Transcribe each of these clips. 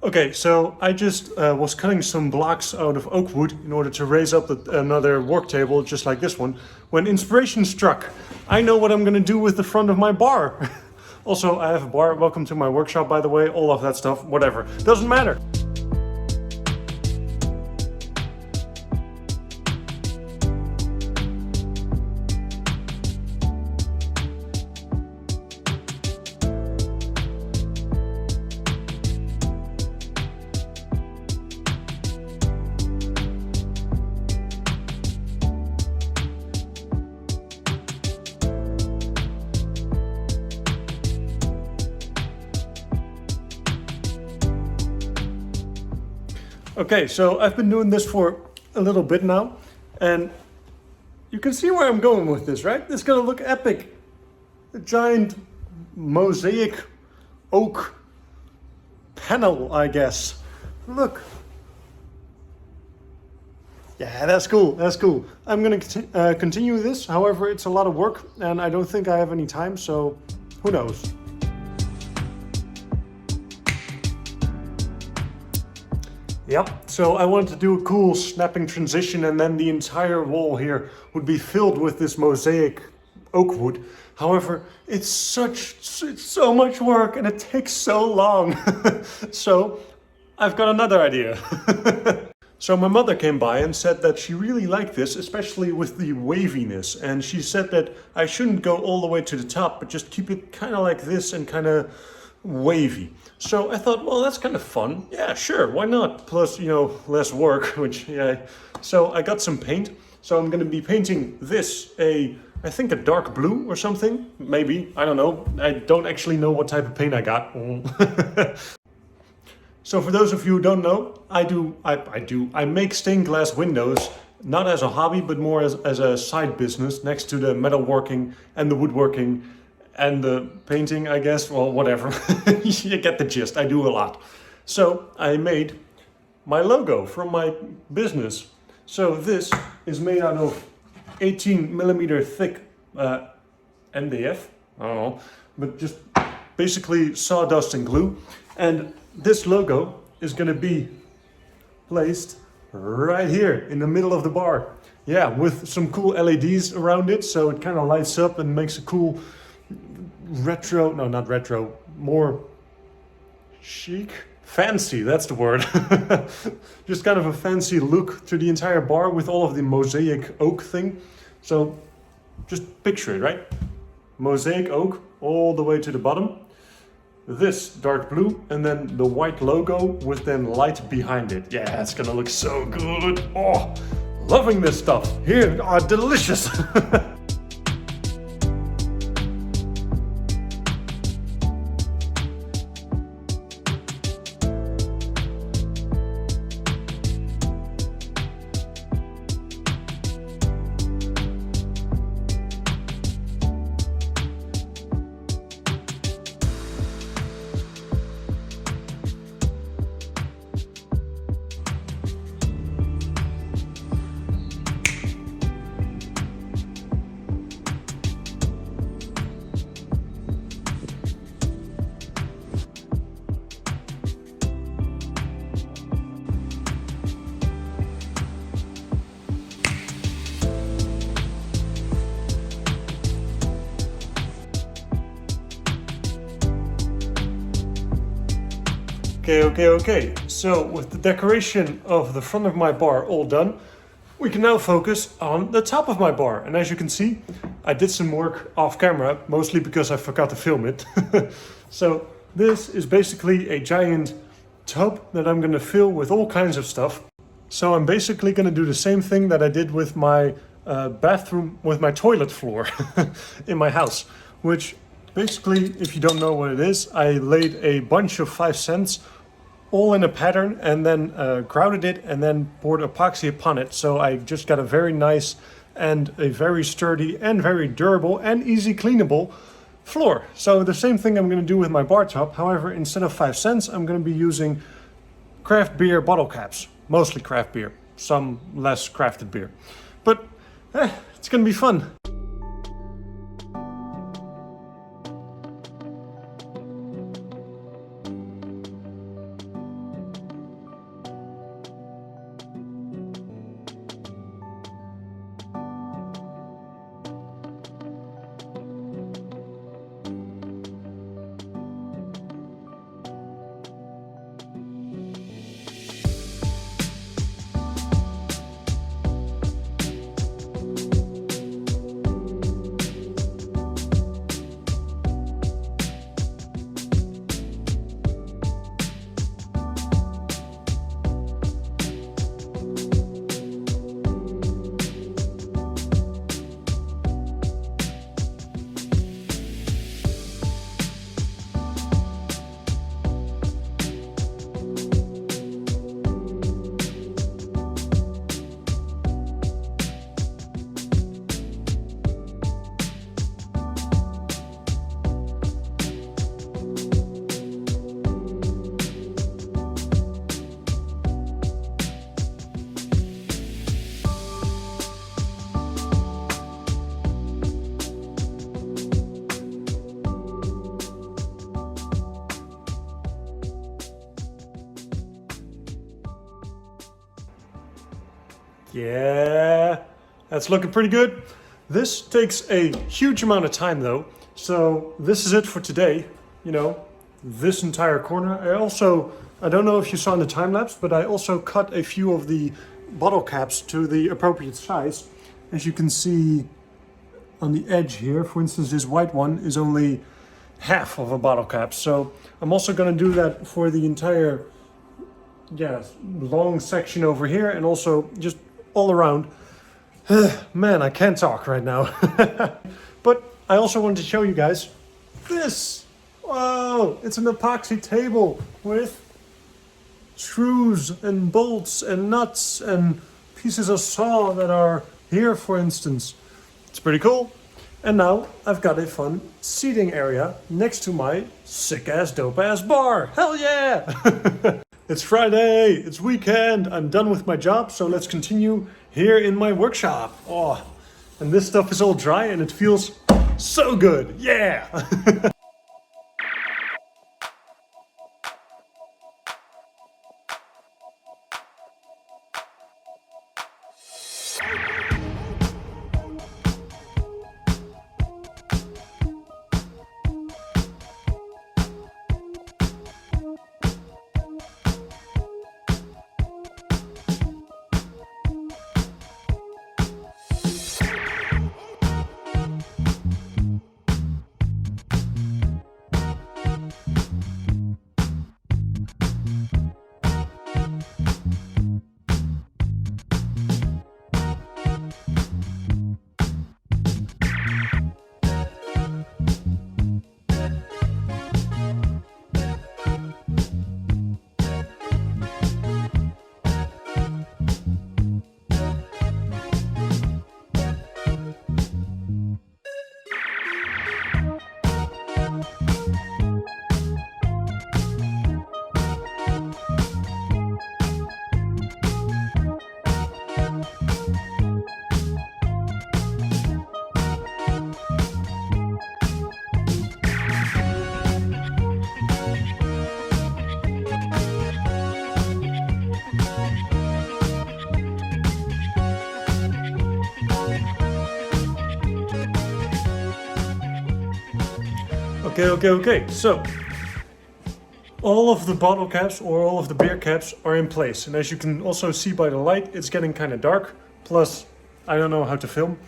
Okay, so I just was cutting some blocks out of oak wood in order to raise up another work table just like this one, when inspiration struck. I know what I'm gonna do with the front of my bar. Also, I have a bar. Welcome to my workshop, by the way. All of that stuff, whatever. Doesn't matter. Okay, so I've been doing this for a little bit now, and you can see where I'm going with this, right? It's gonna look epic. A giant mosaic oak panel, I guess. Look. Yeah, that's cool, that's cool. I'm gonna continue this, however, it's a lot of work, and I don't think I have any time, so who knows? Yep, so I wanted to do a cool snapping transition, and then the entire wall here would be filled with this mosaic oak wood. However, it's so much work and it takes so long. So I've got another idea. So my mother came by and said that she really liked this, especially with the waviness. And she said that I shouldn't go all the way to the top, but just keep it kind of like this and kind of wavy. So I thought, well, that's kind of fun. Yeah, sure, why not? Plus, you know, less work, which, yeah. So I got some paint. So I'm going to be painting this I think a dark blue or something. Maybe, I don't know. I don't actually know what type of paint I got. So for those of you who don't know, I make stained glass windows, not as a hobby, but more as a side business next to the metalworking and the woodworking and the painting, I guess. Well, whatever. You get the gist. I do a lot. So I made my logo from my business. So this is made out of 18 millimeter thick MDF. I don't know, but just basically sawdust and glue. And this logo is going to be placed right here in the middle of the bar. Yeah, with some cool LEDs around it, so it kind of lights up and makes a cool retro, no, not retro, more chic, fancy, that's the word. Just kind of a fancy look to the entire bar with all of the mosaic oak thing. So just picture it, right? Mosaic oak all the way to the bottom. This dark blue, and then the white logo with then light behind it. Yeah, it's gonna look so good. Oh, loving this stuff. Here, oh, delicious. Okay. So with the decoration of the front of my bar all done, we can now focus on the top of my bar. And as you can see, I did some work off camera, mostly because I forgot to film it. So this is basically a giant tub that I'm gonna fill with all kinds of stuff. So I'm basically gonna do the same thing that I did with my bathroom, with my toilet floor in my house, which basically, if you don't know what it is, I laid a bunch of 5 cents all in a pattern and then grouted it and then poured epoxy upon it. So I just got a very nice and a very sturdy and very durable and easy cleanable floor. So the same thing I'm going to do with my bar top. However, instead of 5 cents, I'm going to be using craft beer bottle caps, mostly craft beer, some less crafted beer. But it's going to be fun. Yeah, that's looking pretty good. This takes a huge amount of time though. So this is it for today. You know, this entire corner. I don't know if you saw in the time lapse, but I also cut a few of the bottle caps to the appropriate size. As you can see on the edge here, for instance, this white one is only half of a bottle cap. So I'm also going to do that for the entire long section over here, and also just all around. Man, I can't talk right now. But I also wanted to show you guys this. Whoa, it's an epoxy table with screws and bolts and nuts and pieces of saw that are here, for instance. It's pretty cool. And now I've got a fun seating area next to my sick-ass, dope-ass bar. Hell yeah! It's Friday, it's weekend, I'm done with my job, so let's continue here in my workshop. Oh, and this stuff is all dry and it feels so good, yeah! Okay. So, all of the bottle caps or all of the beer caps are in place. And as you can also see by the light, it's getting kind of dark. Plus, I don't know how to film.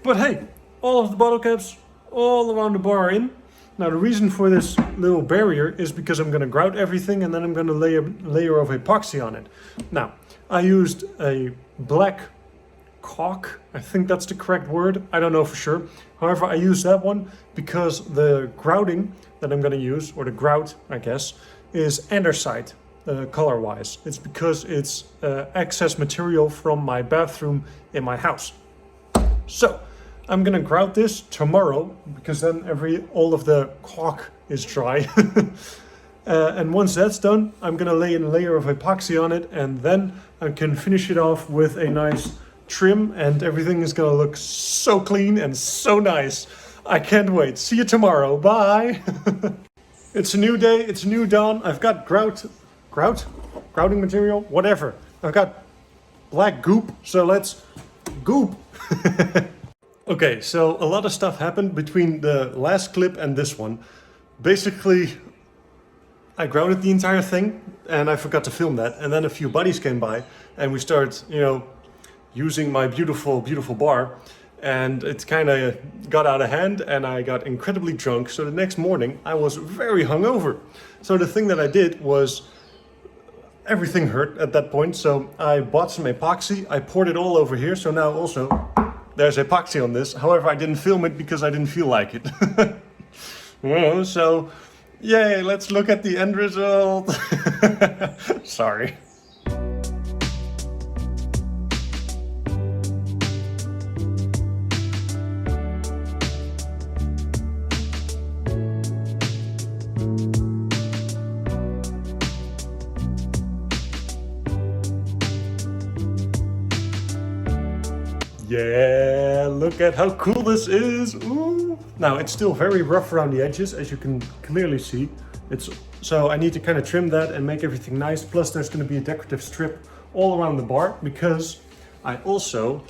But hey, all of the bottle caps all around the bar are in. Now, the reason for this little barrier is because I'm going to grout everything and then I'm going to lay a layer of epoxy on it. Now, I used a black caulk, I think that's the correct word, I don't know for sure. However, I use that one because the grouting that I'm going to use, or the grout I guess, is andesite color wise. It's because it's excess material from my bathroom in my house. So I'm going to grout this tomorrow because then all of the caulk is dry. And once that's done, I'm going to lay a layer of epoxy on it, and then I can finish it off with a nice trim, and everything is gonna look so clean and so nice. I can't wait. See you tomorrow. Bye. It's a new day. It's a new dawn. I've got grouting material, whatever. I've got black goop, so let's goop. Okay, so a lot of stuff happened between the last clip and this one. Basically, I grouted the entire thing and I forgot to film that, and then a few buddies came by and we started, using my beautiful bar, and it kind of got out of hand and I got incredibly drunk. So the next morning I was very hungover. So the thing that I did was, everything hurt at that point, so I bought some epoxy, I poured it all over here, so now also there's epoxy on this. However, I didn't film it because I didn't feel like it. Well, so yay, let's look at the end result. Sorry. Yeah, look at how cool this is. Ooh. Now, it's still very rough around the edges, as you can clearly see. So I need to kind of trim that and make everything nice. Plus, there's going to be a decorative strip all around the bar because I also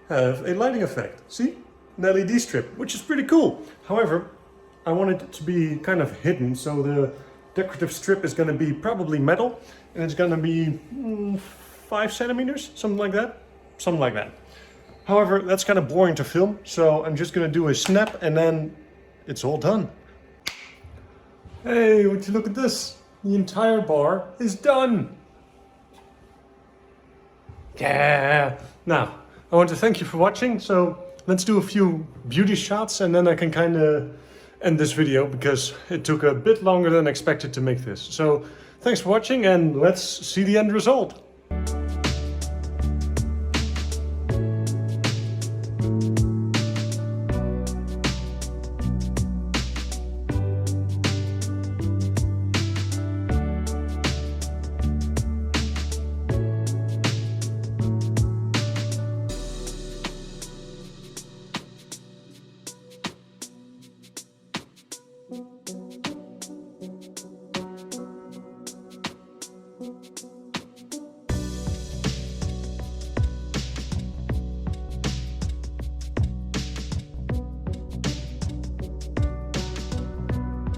have a lighting effect. See? An LED strip, which is pretty cool. However, I want it to be kind of hidden, so the decorative strip is going to be probably metal, and it's going to be 5 centimeters, something like that. Something like that. However, that's kind of boring to film, so I'm just going to do a snap and then it's all done. Hey, would you look at this? The entire bar is done. Yeah. Now, I want to thank you for watching, so let's do a few beauty shots and then I can kind of end this video because it took a bit longer than expected to make this. So thanks for watching and let's see the end result.